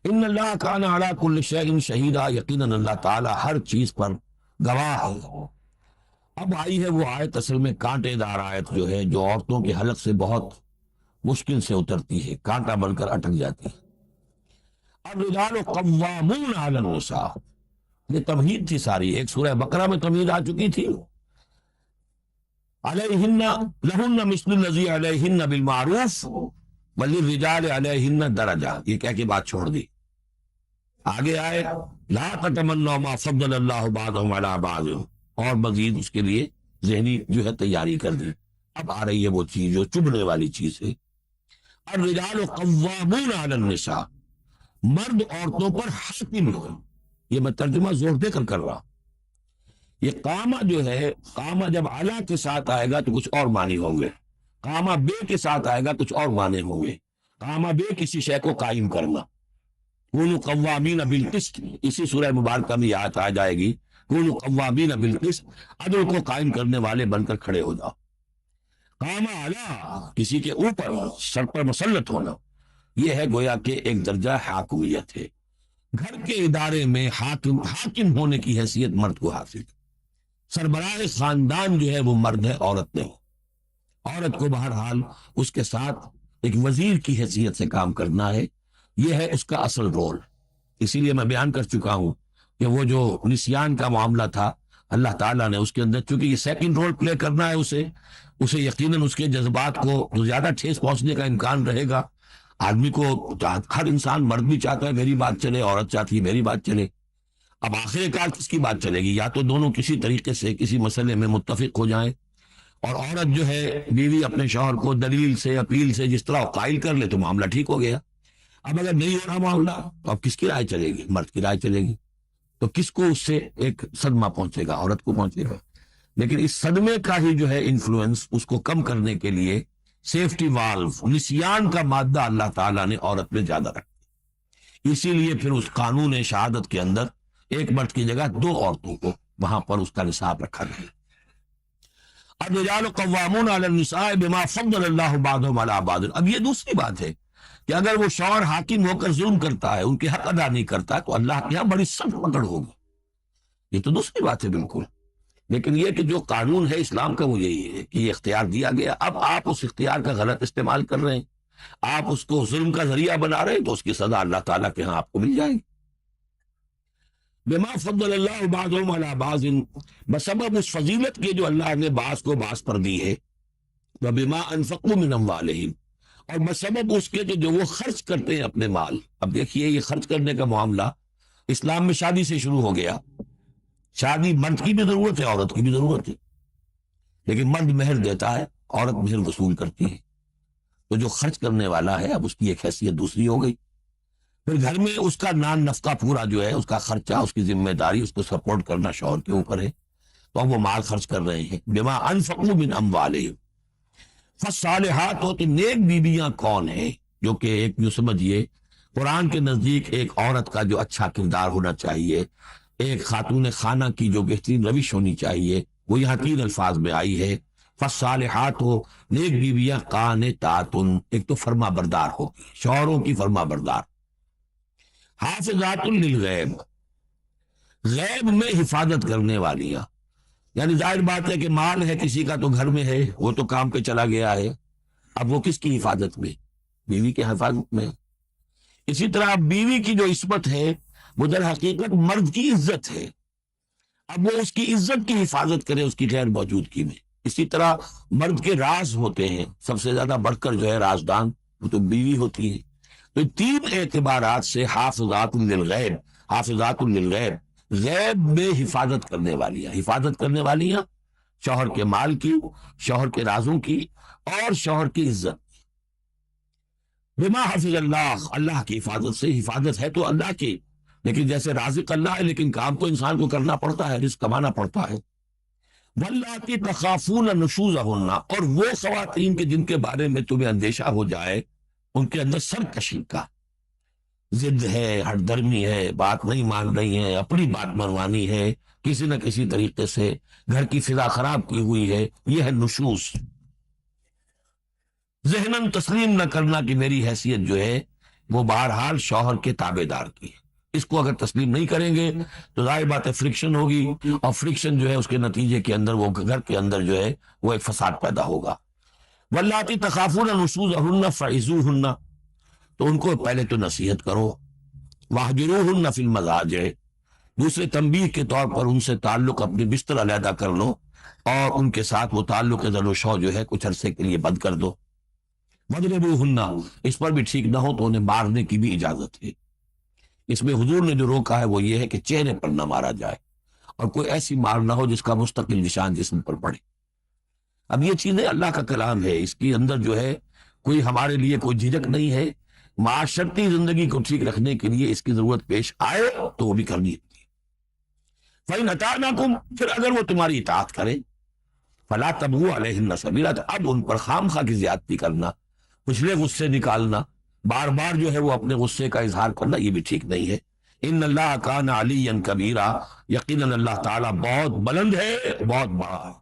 ان اللہ کان علی کل شیء شہیدا، یقیناً اللہ تعالیٰ ہر چیز پر گواہ ہے۔ اب آئی ہے وہ آیت، اصل میں کانٹے دار آیت جو ہے، جو عورتوں کے حلق سے بہت مشکل سے اترتی ہے، کانٹا بن کر اٹک جاتی ہے۔ الرجال قوامون علی النساء، یہ تمہید تھی ساری، ایک سورہ بقرہ میں تمہید آ چکی تھی، علیہن لہن مثل الذی علیہن بالمعروف وللرجال علیہن درجہ، یہ کہہ کے بات چھوڑ دی۔ آگے آئے لا تتمنوا ما فضل اللہ بعضهم علی بعض، اور مزید اس کے لیے ذہنی جو ہے تیاری کر دی۔ اب آ رہی ہے وہ چیز جو چبھنے والی چیز ہے، الرجال قوامون علی النساء، مرد عورتوں پر حاکم ہو۔ یہ میں ترجمہ زور دے کر رہا ہوں۔ یہ قامہ جو ہے، قامہ جب علا کے ساتھ آئے گا تو کچھ اور معنی ہوں گے، قامہ بے کے ساتھ آئے گا کچھ اور معنی ہوں گے۔ قامہ بے کسی شے کو قائم کرنا، کونوا قوامین بالقسط، اسی سورہ مبارکہ میں آیت آ جائے گی، کونوا قوامین بالقسط، عدل کو قائم کرنے والے بن کر کھڑے ہو جاؤ۔ قامہ علا، کسی کے اوپر سر پر مسلط ہونا، یہ ہے گویا کہ ایک درجہ حاکمیت ہے۔ گھر کے ادارے میں حاکم ہونے کی حیثیت مرد کو حاصل، سربراہ خاندان جو ہے وہ مرد ہے، عورت نہیں۔ عورت کو بہرحال اس کے ساتھ ایک وزیر کی حیثیت سے کام کرنا ہے، یہ ہے اس کا اصل رول۔ اسی لیے میں بیان کر چکا ہوں کہ وہ جو نسیان کا معاملہ تھا، اللہ تعالیٰ نے اس کے اندر، چونکہ یہ سیکنڈ رول پلے کرنا ہے اسے یقیناً اس کے جذبات کو زیادہ ٹھیس پہنچنے کا امکان رہے گا۔ آدمی کو، ہر انسان، مرد بھی چاہتا ہے میری بات چلے، عورت چاہتی ہے میری بات چلے۔ اب آخر کار کس کی بات چلے گی؟ یا تو دونوں کسی طریقے سے کسی مسئلے میں متفق ہو جائیں، اور عورت جو ہے بیوی اپنے شوہر کو دلیل سے، اپیل سے جس طرح قائل کر لے تو معاملہ ٹھیک ہو گیا۔ اب اگر نہیں ہو رہا معاملہ تو اب کس کی رائے چلے گی؟ مرد کی رائے چلے گی، تو کس کو اس سے ایک صدمہ پہنچے گا؟ عورت کو پہنچے گا۔ لیکن اس صدمے کا ہی جو ہے انفلوئنس، اس کو کم کرنے کے لیے سیفٹی والو، نسیان کا مادہ اللہ تعالیٰ نے عورت میں زیادہ رکھا، اسی لیے پھر اس قانون شہادت کے اندر ایک مرد کی جگہ 2 عورتوں کو وہاں پر اس کا نصاب رکھا گیا۔ الرجال قوامون علی النساء بما فضل اللہ بعضهم علی بعض۔ اب یہ دوسری بات ہے کہ اگر وہ شوہر حاکم ہو کر ظلم کرتا ہے، ان کے حق ادا نہیں کرتا، تو اللہ کے یہاں بڑی سخت پکڑ ہوگی، یہ تو دوسری بات ہے بالکل۔ لیکن یہ کہ جو قانون ہے اسلام کا وہ یہی ہے کہ یہ اختیار دیا گیا، اب آپ اس اختیار کا غلط استعمال کر رہے ہیں، آپ اس کو ظلم کا ذریعہ بنا رہے ہیں، تو اس کی سزا اللہ تعالیٰ کے ہاں آپ کو مل جائے گی۔ بما فضل اللہ بعضهم علی بعض، بسبب اس فضیلت کے جو اللہ نے بعض کو بعض پر دی ہے، وبما انفقوا من اموالہم، اور بسبب اس کے کہ جو وہ خرچ کرتے ہیں اپنے مال۔ اب دیکھیے یہ خرچ کرنے کا معاملہ اسلام میں شادی سے شروع ہو گیا۔ شادی مرد کی بھی ضرورت ہے، عورت کی بھی ضرورت ہے، لیکن مرد مہر دیتا ہے، عورت مہر وصول کرتی ہے، تو جو خرچ کرنے والا ہے اب اس کی ایک حیثیت دوسری ہو گئی۔ پھر گھر میں اس کا نان نفقہ پورا جو ہے، اس کا خرچہ، اس کی ذمہ داری، اس کو سپورٹ کرنا شوہر کے اوپر ہے، تو اب وہ مال خرچ کر رہے ہیں۔ بما انفقوا من اموالہم، فالصالحات، ہو تو نیک بیویاں کون ہیں؟ جو کہ ایک یوں سمجھیے قرآن کے نزدیک ایک عورت کا جو اچھا کردار ہونا چاہیے، ایک خاتون خانہ کی جو بہترین روش ہونی چاہیے، وہ یہاں 3 الفاظ میں آئی ہے۔ فالصالحات، ہو نیک بیویاں، قانتات، ایک تو فرما بردار ہوگی، شوہروں کی فرما بردار، حافظات للغیب، غیب میں حفاظت کرنے والیاں، یعنی ظاہر بات ہے کہ مال ہے کسی کا تو گھر میں ہے، وہ تو کام پہ چلا گیا ہے، اب وہ کس کی حفاظت میں؟ بیوی کی حفاظت میں۔ اسی طرح بیوی کی جو عصمت ہے وہ در حقیقت مرد کی عزت ہے، اب وہ اس کی عزت کی حفاظت کرے اس کی غیر موجودگی میں۔ اسی طرح مرد کے راز ہوتے ہیں، سب سے زیادہ بڑھ کر جو ہے رازدان، وہ تو بیوی ہوتی ہے۔ تو 3 اعتبارات سے حافظات للغیب، حافظات للغیب، غیب میں حفاظت کرنے والیاں، شوہر کے مال کی، شوہر کے رازوں کی، اور شوہر کی عزت۔ بما حفظ اللہ، اللہ کی حفاظت سے، حفاظت ہے تو اللہ کی، لیکن جیسے رازق اللہ ہے، لیکن کام تو انسان کو کرنا پڑتا ہے، رزق کمانا پڑتا ہے۔ واللاتی تخافون نشوزہن، اور وہ خواتین کے جن کے بارے میں تمہیں اندیشہ ہو جائے ان کے اندر سرکشی کا، ضد ہے، ہٹ درمی ہے، بات نہیں مان رہی ہے، اپنی بات منوانی ہے، کسی نہ کسی طریقے سے گھر کی فضا خراب کی ہوئی ہے، یہ ہے نشوز۔ ذہناً تسلیم نہ کرنا کہ میری حیثیت جو ہے وہ بہرحال شوہر کے تابع دار کی ہے. اس کو اگر تسلیم نہیں کریں گے تو ظاہر بات ہے فرکشن ہوگی، اور فرکشن جو ہے اس کے نتیجے کے اندر وہ گھر کے اندر جو ہے وہ ایک فساد پیدا ہوگا. واللاتی تخافون نشوزہن فعظوہن، تو ان کو پہلے تو نصیحت کرو. واہجروہن فی المضاجع، دوسرے تنبیہ کے طور پر ان سے تعلق اپنے بستر علیحدہ کر لو، اور ان کے ساتھ وہ تعلق ذل و شو جو ہے کچھ عرصے کے لیے بند کر دو. وَاضْرِبُوهُنَّ، اس پر بھی ٹھیک نہ ہو تو انہیں مارنے کی بھی اجازت ہے. اس میں حضور نے جو روکا ہے وہ یہ ہے کہ چہرے پر نہ مارا جائے، اور کوئی ایسی مار نہ ہو جس کا مستقل نشان جسم پر پڑے. اب یہ چیزیں اللہ کا کلام ہے، اس کے اندر جو ہے کوئی ہمارے لیے کوئی جھجک نہیں ہے. معاشرتی زندگی کو ٹھیک رکھنے کے لیے اس کی ضرورت پیش آئے تو وہ بھی کرنی ہوتی ہے. فَإِنْ أَطَعْنَكُمْ، پھر اگر وہ تمہاری اطاعت کریں، فَلَا تَبْغُوا عَلَيْهِنَّ سَبِيلًا، اب ان پر خام خواہ کی زیادتی کرنا، پچھلے غصے نکالنا، بار بار جو ہے وہ اپنے غصے کا اظہار کرنا، یہ بھی ٹھیک نہیں ہے. ان اللہ کان علیٰ کبیرہ، یقیناً اللہ تعالیٰ بہت بلند ہے، بہت بڑا ہے.